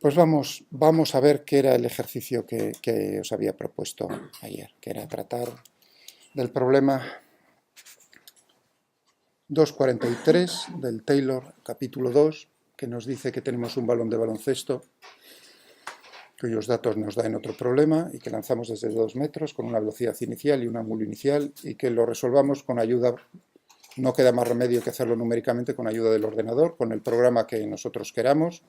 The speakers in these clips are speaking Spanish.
Pues vamos a ver qué era el ejercicio que os había propuesto ayer, que era tratar del problema 243 del Taylor, capítulo 2, que nos dice que tenemos un balón de baloncesto cuyos datos nos da en otro problema y que lanzamos desde 2 metros con una velocidad inicial y un ángulo inicial y que lo resolvamos con ayuda, no queda más remedio que hacerlo numéricamente con ayuda del ordenador, con el programa que nosotros queramos,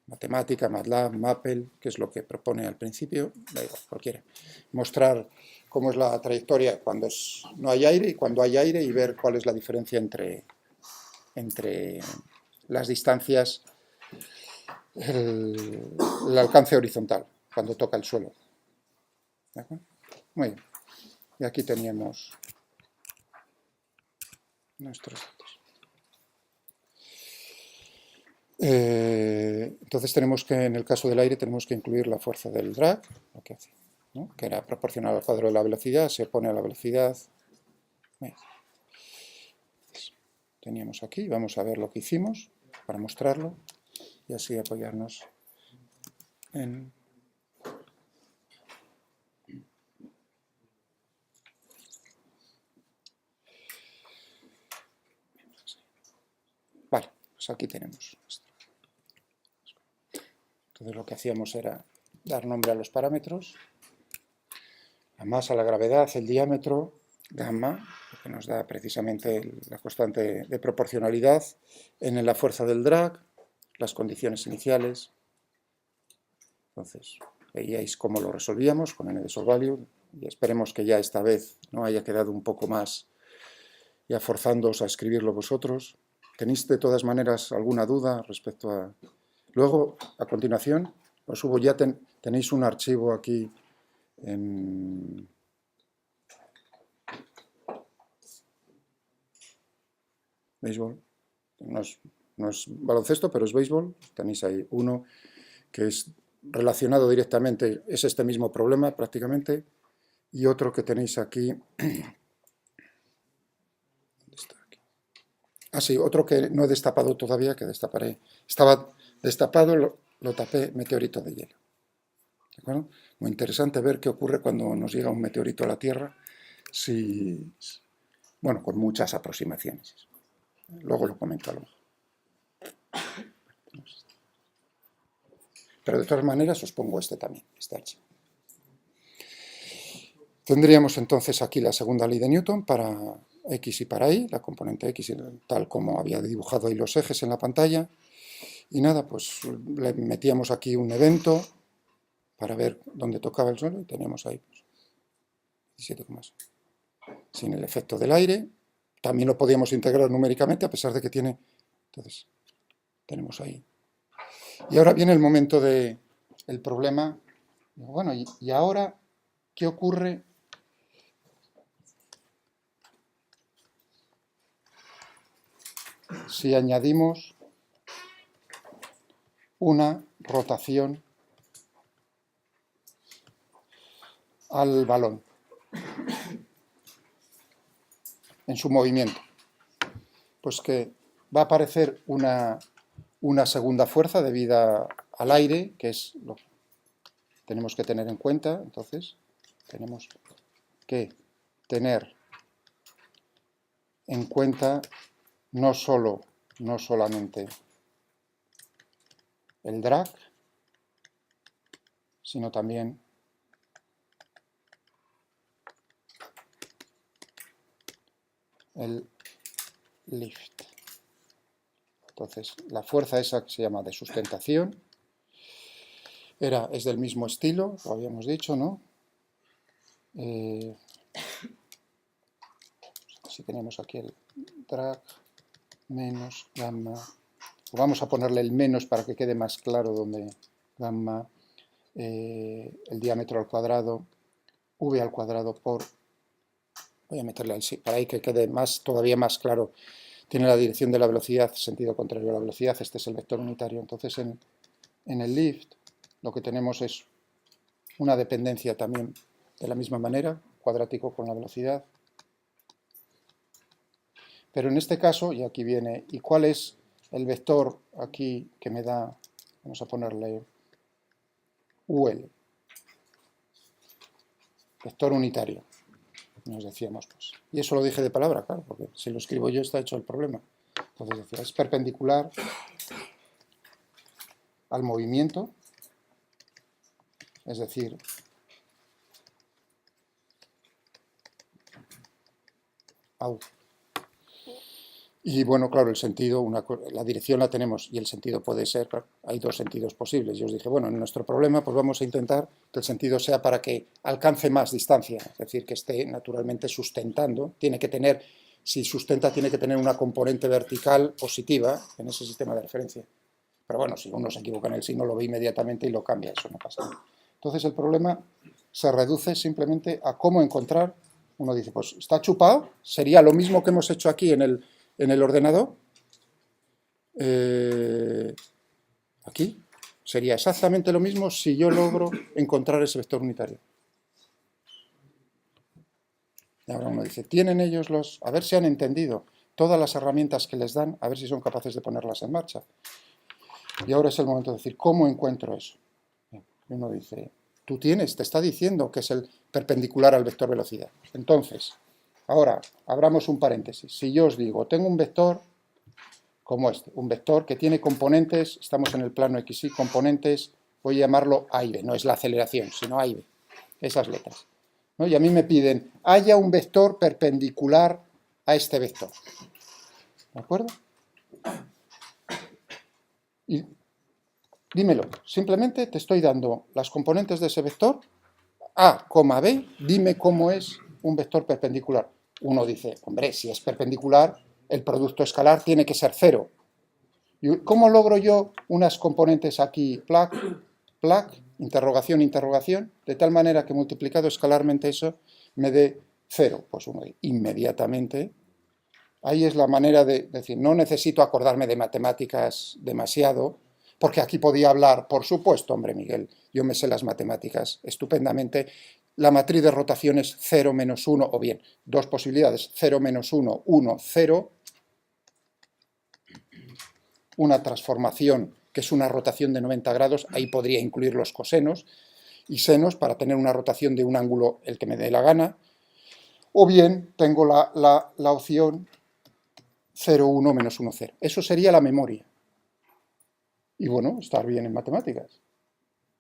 matemática, MATLAB, Maple, que es lo que propone al principio, da igual, cualquiera. Mostrar cómo es la trayectoria cuando no hay aire y cuando hay aire y ver cuál es la diferencia entre las distancias, el alcance horizontal, cuando toca el suelo. ¿De acuerdo? Muy bien. Y aquí teníamos nuestros datos. Entonces tenemos que, en el caso del aire, tenemos que incluir la fuerza del drag, lo que hace, ¿no? Que era proporcional al cuadro de la velocidad, se opone a la velocidad. Bien. Teníamos aquí, vamos a ver lo que hicimos para mostrarlo y así apoyarnos en... Vale, pues aquí tenemos esto. Entonces lo que hacíamos era dar nombre a los parámetros, la masa, la gravedad, el diámetro, gamma, que nos da precisamente la constante de proporcionalidad, en la fuerza del drag, las condiciones iniciales. Entonces, veíais cómo lo resolvíamos con n de solvalue, y esperemos que ya esta vez no haya quedado un poco más ya forzándoos a escribirlo vosotros. ¿Tenéis de todas maneras alguna duda respecto a...? Luego, a continuación, os subo, ya tenéis un archivo aquí en... béisbol. No es baloncesto, pero es béisbol. Tenéis ahí uno que es relacionado directamente, es este mismo problema prácticamente, y otro que tenéis aquí... Ah, sí, otro que no he destapado todavía, que destaparé. Estaba destapado, lo tapé, meteorito de hielo. ¿De acuerdo? Muy interesante ver qué ocurre cuando nos llega un meteorito a la Tierra, bueno, con muchas aproximaciones. Luego lo comento a lo mejor. Pero de todas maneras os pongo este también, este archivo. Tendríamos entonces aquí la segunda ley de Newton para X y para Y, la componente X tal como había dibujado ahí los ejes en la pantalla. Y nada, pues le metíamos aquí un evento para ver dónde tocaba el suelo y teníamos ahí pues, 17,6. Sin el efecto del aire. También lo podíamos integrar numéricamente a pesar de que tiene... Entonces, tenemos ahí. Y ahora viene el momento del problema. Bueno, y ahora, ¿qué ocurre si añadimos una rotación al balón en su movimiento? Pues que va a aparecer una segunda fuerza debida al aire, que es lo que tenemos que tener en cuenta. Entonces, tenemos que tener en cuenta no solamente el drag, sino también el lift. Entonces, la fuerza esa que se llama de sustentación es del mismo estilo, lo habíamos dicho, ¿no? Si tenemos aquí el drag menos gamma, vamos a ponerle el menos para que quede más claro donde gamma, el diámetro al cuadrado, v al cuadrado por, voy a meterle el sí, para ahí que quede todavía más claro, tiene la dirección de la velocidad, sentido contrario a la velocidad, este es el vector unitario. Entonces en el lift lo que tenemos es una dependencia también de la misma manera, cuadrático con la velocidad. Pero en este caso, y aquí viene, ¿y cuál es el vector aquí que me da Vamos a ponerle UL. Vector unitario. Nos decíamos, pues. Y eso lo dije de palabra, claro, porque si lo escribo yo está hecho el problema. Entonces decía, es perpendicular al movimiento, es decir, au. Y bueno, claro, el sentido, la dirección la tenemos y el sentido puede ser, claro, hay dos sentidos posibles. Yo os dije, bueno, en nuestro problema pues vamos a intentar que el sentido sea para que alcance más distancia, es decir, que esté naturalmente sustentando, tiene que tener, si sustenta tiene que tener una componente vertical positiva en ese sistema de referencia. Pero bueno, si uno se equivoca en el signo lo ve inmediatamente y lo cambia, eso no pasa nada. Entonces el problema se reduce simplemente a cómo encontrar, uno dice, pues está chupado, sería lo mismo que hemos hecho aquí en el ordenador, aquí, sería exactamente lo mismo si yo logro encontrar ese vector unitario. Y ahora uno dice, ¿tienen ellos a ver si han entendido todas las herramientas que les dan, a ver si son capaces de ponerlas en marcha? Y ahora es el momento de decir, ¿cómo encuentro eso? Y uno dice, tú tienes, te está diciendo que es el perpendicular al vector velocidad. Entonces, ahora, abramos un paréntesis. Si yo os digo, tengo un vector como este, un vector que tiene componentes, estamos en el plano XY, componentes, voy a llamarlo A y B, no es la aceleración, sino A y B, esas letras, ¿no? Y a mí me piden, haya un vector perpendicular a este vector, ¿de acuerdo? Y dímelo, simplemente te estoy dando las componentes de ese vector, A, B, dime cómo es un vector perpendicular. Uno dice, hombre, si es perpendicular, el producto escalar tiene que ser cero. ¿Cómo logro yo unas componentes aquí, plac, interrogación, interrogación, de tal manera que multiplicado escalarmente eso me dé cero? Pues uno inmediatamente, ahí es la manera de decir, no necesito acordarme de matemáticas demasiado, porque aquí podía hablar, por supuesto, hombre Miguel, yo me sé las matemáticas estupendamente, la matriz de rotación es 0 menos 1, o bien, dos posibilidades, 0 menos 1, 1, 0, una transformación que es una rotación de 90 grados, ahí podría incluir los cosenos y senos para tener una rotación de un ángulo el que me dé la gana, o bien tengo la opción 0, 1, menos 1, 0. Eso sería la memoria. Y bueno, estar bien en matemáticas,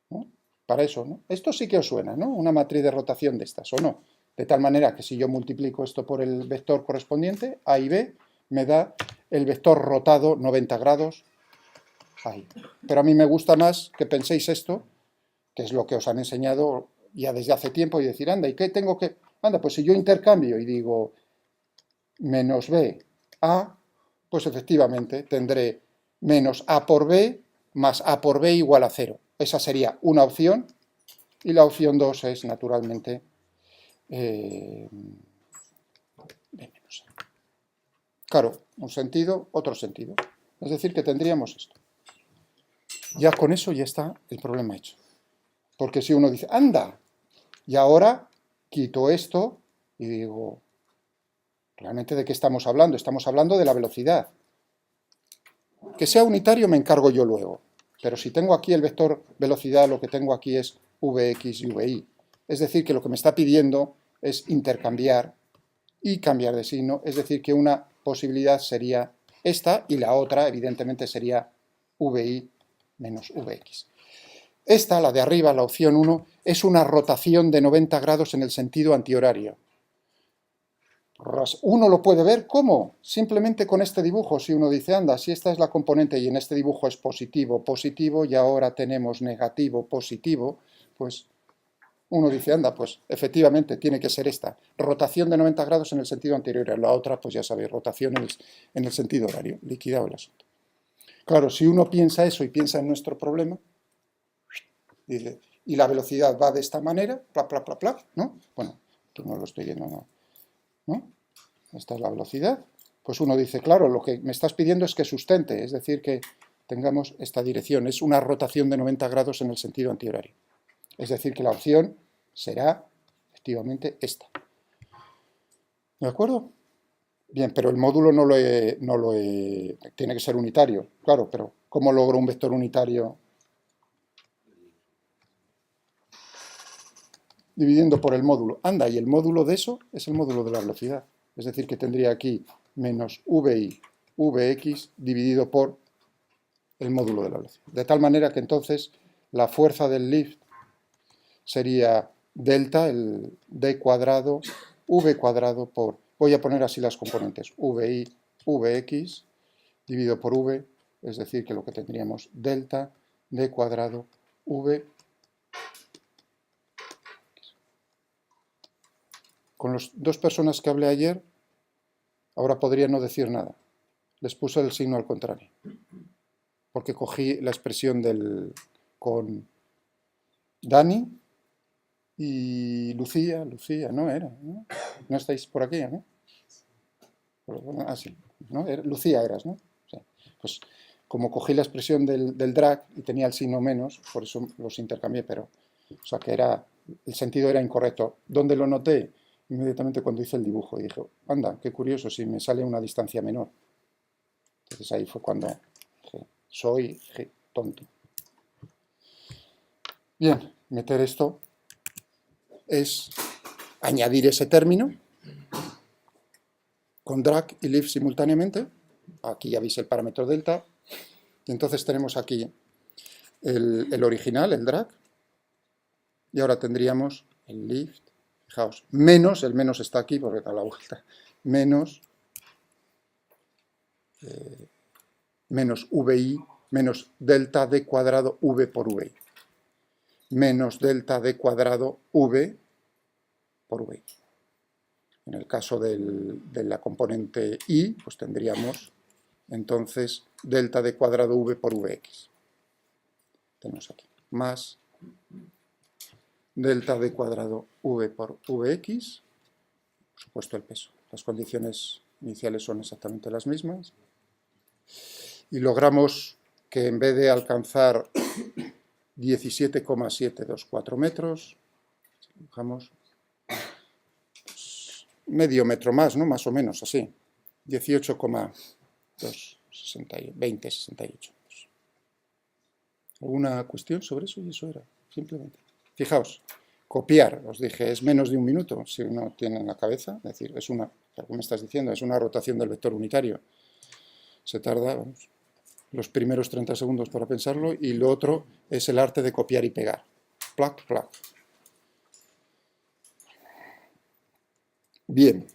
¿no? Para eso, ¿no? Esto sí que os suena, ¿no? Una matriz de rotación de estas, ¿o no? De tal manera que si yo multiplico esto por el vector correspondiente, A y B, me da el vector rotado 90 grados ahí. Pero a mí me gusta más que penséis esto, que es lo que os han enseñado ya desde hace tiempo, y decir, anda, ¿y qué tengo que...? Anda, pues si yo intercambio y digo menos B, A, pues efectivamente tendré menos A por B más A por B igual a 0. Esa sería una opción, y la opción 2 es, naturalmente, B menos A. Claro, un sentido, otro sentido. Es decir, que tendríamos esto. Ya con eso ya está el problema hecho. Porque si uno dice, anda, y ahora quito esto y digo, ¿realmente de qué estamos hablando? Estamos hablando de la velocidad. Que sea unitario me encargo yo luego. Pero si tengo aquí el vector velocidad, lo que tengo aquí es Vx y Vi. Es decir, que lo que me está pidiendo es intercambiar y cambiar de signo. Es decir, que una posibilidad sería esta y la otra, evidentemente, sería Vi menos Vx. Esta, la de arriba, la opción 1, es una rotación de 90 grados en el sentido antihorario. Uno lo puede ver, ¿cómo? Simplemente con este dibujo. Si uno dice, anda, si esta es la componente y en este dibujo es positivo, positivo, y ahora tenemos negativo, positivo, pues uno dice, anda, pues efectivamente tiene que ser esta. Rotación de 90 grados en el sentido anterior. La otra, pues ya sabéis, rotación en el sentido horario. Liquidado el asunto. Claro, si uno piensa eso y piensa en nuestro problema, dice, y la velocidad va de esta manera, bla, bla, bla, bla, ¿no? Bueno, tú no lo estoy viendo, ¿no? Esta es la velocidad. Pues uno dice, claro, lo que me estás pidiendo es que sustente, es decir, que tengamos esta dirección. Es una rotación de 90 grados en el sentido antihorario. Es decir, que la opción será, efectivamente, esta. ¿De acuerdo? Bien, pero el módulo no lo he... Tiene que ser unitario, claro, pero ¿cómo logro un vector unitario dividiendo por el módulo. Anda, y el módulo de eso es el módulo de la velocidad. Es decir, que tendría aquí menos VI, Vx dividido por el módulo de la velocidad. De tal manera que entonces la fuerza del lift sería delta, el d cuadrado, v cuadrado por, voy a poner así las componentes, VI, Vx dividido por v, es decir, que lo que tendríamos delta d cuadrado v. Con las dos personas que hablé ayer, ahora podría no decir nada. Les puse el signo al contrario. Porque cogí la expresión con Dani y Lucía, no era, ¿no? No estáis por aquí, ¿no? Ah, sí, ¿no? Lucía eras, ¿no? Sí. Pues como cogí la expresión del drag y tenía el signo menos, por eso los intercambié, pero, o sea, que el sentido era incorrecto. ¿Dónde lo noté? Inmediatamente cuando hice el dibujo, y dije, anda, qué curioso, si me sale una distancia menor. Entonces ahí fue cuando dije, soy tonto. Bien, meter esto es añadir ese término con drag y lift simultáneamente. Aquí ya veis el parámetro delta. Y entonces tenemos aquí el original, el drag. Y ahora tendríamos el lift. Fijaos, menos, el menos está aquí porque da la vuelta. Menos VI, menos delta d cuadrado v por VI. Menos delta d cuadrado v por VI. En el caso de la componente I, pues tendríamos entonces delta d cuadrado v por vx. Tenemos aquí más delta d cuadrado v por vx, por supuesto el peso. Las condiciones iniciales son exactamente las mismas. Y logramos que en vez de alcanzar 17,724 metros, dibujamos medio metro más, ¿no? Más o menos, así. 18,268. ¿Alguna cuestión sobre eso? Y eso era, simplemente. Fijaos, copiar, os dije, es menos de un minuto, si uno tiene en la cabeza, es decir, es una, ¿qué me estás diciendo? Es una rotación del vector unitario. Se tarda, vamos, los primeros 30 segundos para pensarlo, y lo otro es el arte de copiar y pegar. Plac, plac. Bien,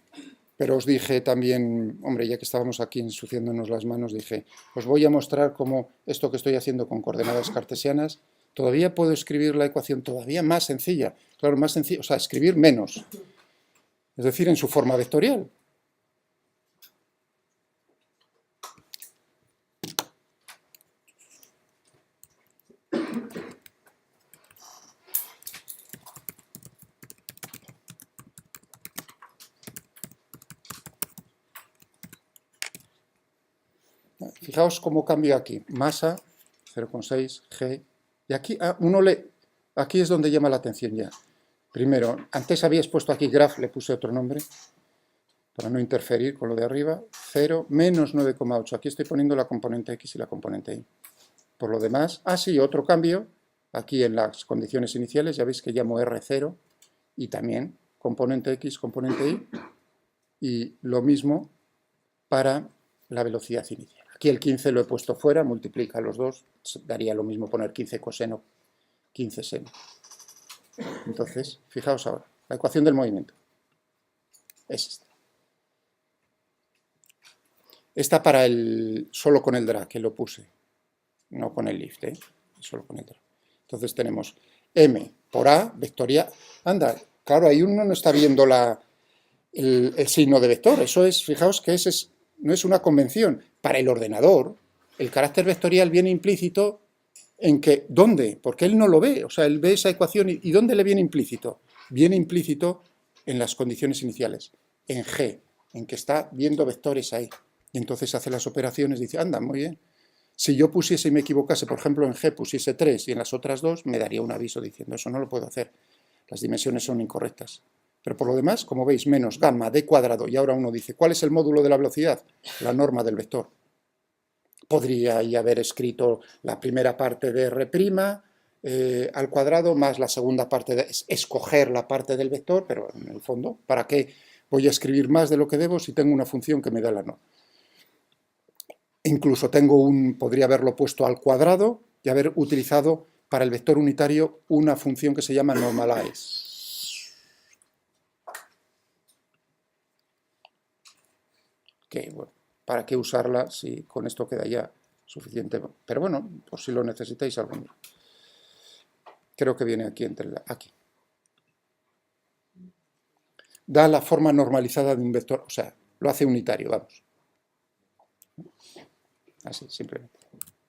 pero os dije también, hombre, ya que estábamos aquí ensuciándonos las manos, dije, os voy a mostrar cómo esto que estoy haciendo con coordenadas cartesianas, todavía puedo escribir la ecuación todavía más sencilla, claro, más sencilla, o sea, escribir menos, es decir, en su forma vectorial. Fijaos cómo cambia aquí, masa, 0,6, G, y aquí aquí es donde llama la atención ya. Primero, antes habíais puesto aquí graph, le puse otro nombre, para no interferir con lo de arriba, 0, menos 9,8, aquí estoy poniendo la componente X y la componente Y. Por lo demás, sí, otro cambio, aquí en las condiciones iniciales, ya veis que llamo R0, y también componente X, componente Y, y lo mismo para la velocidad inicial. Aquí el 15 lo he puesto fuera, multiplica los dos, daría lo mismo poner 15 coseno, 15 seno. Entonces, fijaos ahora, la ecuación del movimiento es esta. Esta para solo con el drag, que lo puse, no con el lift, solo con el drag. Entonces tenemos M por A, vectorial. Anda, claro, ahí uno no está viendo el signo de vector. Eso es, fijaos que no es una convención. Para el ordenador, el carácter vectorial viene implícito en que, ¿dónde? Porque él no lo ve, o sea, él ve esa ecuación y ¿dónde le viene implícito? Viene implícito en las condiciones iniciales, en G, en que está viendo vectores ahí. Y entonces hace las operaciones y dice, anda, muy bien. Si yo pusiese y me equivocase, por ejemplo, en G pusiese 3 y en las otras 2, me daría un aviso diciendo, eso no lo puedo hacer, las dimensiones son incorrectas. Pero por lo demás, como veis, menos gamma d cuadrado, y ahora uno dice, ¿cuál es el módulo de la velocidad? La norma del vector. Podría haber escrito la primera parte de R', al cuadrado más la segunda parte, es escoger la parte del vector, pero en el fondo, ¿para qué voy a escribir más de lo que debo si tengo una función que me da la norma? Incluso podría haberlo puesto al cuadrado y haber utilizado para el vector unitario una función que se llama normalize. Que, bueno, ¿para qué usarla si con esto queda ya suficiente? Pero bueno, por si lo necesitáis algún día. Creo que viene aquí, aquí. Da la forma normalizada de un vector, o sea, lo hace unitario, vamos. Así, simplemente.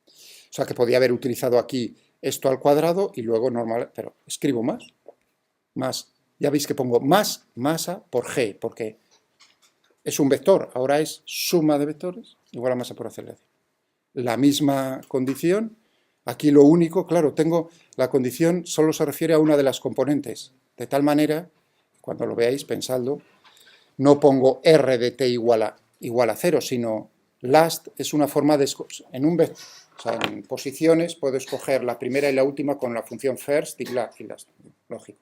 O sea, que podía haber utilizado aquí esto al cuadrado y luego normal, pero escribo más. Ya veis que pongo más masa por g, porque es un vector, ahora es suma de vectores igual a masa por aceleración. La misma condición, aquí lo único, claro, tengo la condición, solo se refiere a una de las componentes, de tal manera, cuando lo veáis, pensadlo, no pongo r de t igual a 0, sino last es una forma de, o sea, en posiciones puedo escoger la primera y la última con la función first y last, lógico.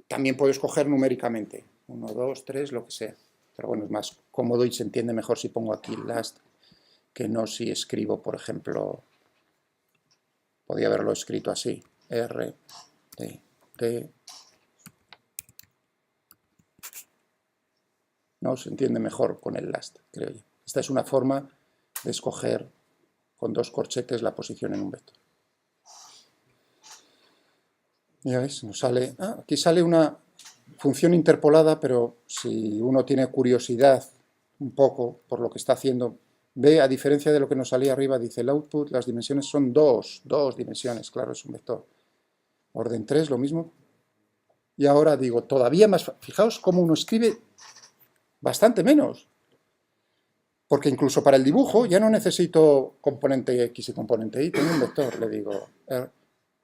También puedo escoger numéricamente, 1, 2, 3, lo que sea. Pero bueno, es más cómodo y se entiende mejor si pongo aquí last que no si escribo, por ejemplo, podría haberlo escrito así, R, T, T. No, se entiende mejor con el last, creo yo. Esta es una forma de escoger con dos corchetes la posición en un vector. Ya ves, nos sale, aquí sale una función interpolada, pero si uno tiene curiosidad un poco por lo que está haciendo, ve, a diferencia de lo que nos salía arriba, dice el output, las dimensiones son dos dimensiones, claro, es un vector. Orden 3, lo mismo. Y ahora digo, todavía más, fijaos cómo uno escribe bastante menos. Porque incluso para el dibujo ya no necesito componente X y componente Y, tengo un vector, le digo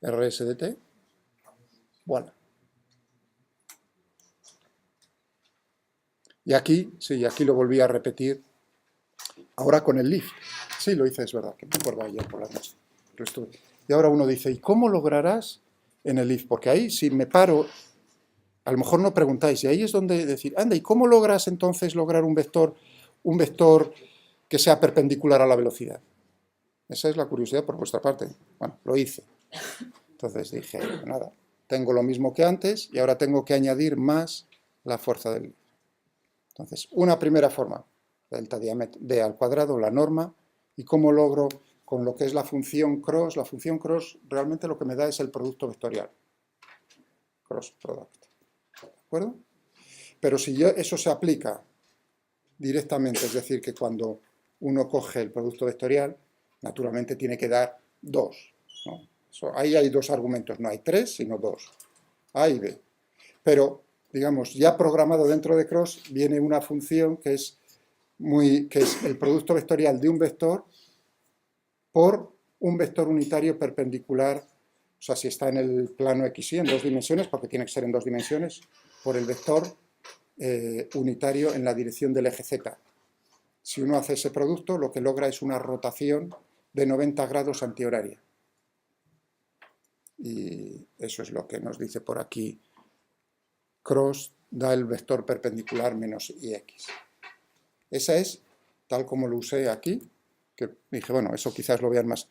rs de t, voilà. Y aquí, sí, aquí lo volví a repetir, ahora con el lift. Sí, lo hice, es verdad, que me acuerdo ayer por la noche. Y ahora uno dice, ¿y cómo lograrás en el lift? Porque ahí, si me paro, a lo mejor no preguntáis, y ahí es donde decir, anda, ¿y cómo logras entonces lograr un vector que sea perpendicular a la velocidad? Esa es la curiosidad por vuestra parte. Bueno, lo hice. Entonces dije, nada, tengo lo mismo que antes y ahora tengo que añadir más la fuerza del lift. Entonces, una primera forma, delta d al cuadrado, la norma, y cómo logro con lo que es la función cross. La función cross realmente lo que me da es el producto vectorial. Cross product. ¿De acuerdo? Pero si eso se aplica directamente, es decir, que cuando uno coge el producto vectorial, naturalmente tiene que dar 2. ¿no? Ahí hay dos argumentos, no hay 3, sino 2. A y B. Pero, digamos, ya programado dentro de cross viene una función que es el producto vectorial de un vector por un vector unitario perpendicular, o sea, si está en el plano XY en 2 dimensiones, porque tiene que ser en 2 dimensiones, por el vector unitario en la dirección del eje Z. Si uno hace ese producto, lo que logra es una rotación de 90 grados antihoraria. Y eso es lo que nos dice por aquí. Cross da el vector perpendicular menos IX. Esa es, tal como lo usé aquí, que dije, bueno, eso quizás lo vean más.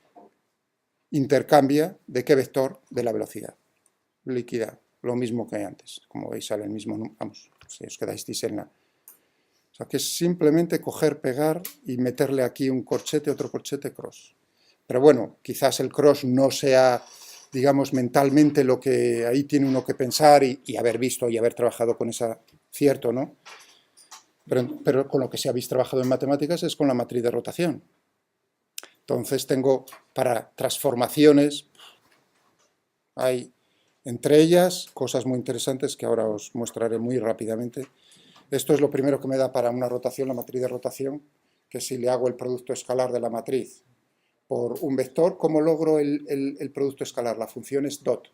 Intercambia de qué vector, de la velocidad líquida, lo mismo que antes. Como veis sale el mismo, vamos, si os quedáis en la... O sea, que es simplemente coger, pegar y meterle aquí un corchete, otro corchete, cross. Pero bueno, quizás el cross no sea, digamos, mentalmente lo que ahí tiene uno que pensar y haber visto y haber trabajado con esa, cierto, ¿no? Pero con lo que sí habéis trabajado en matemáticas es con la matriz de rotación. Entonces tengo para transformaciones, hay entre ellas cosas muy interesantes que ahora os mostraré muy rápidamente. Esto es lo primero que me da para una rotación, la matriz de rotación, que si le hago el producto escalar de la matriz por un vector, ¿cómo logro el producto escalar? La función es dot.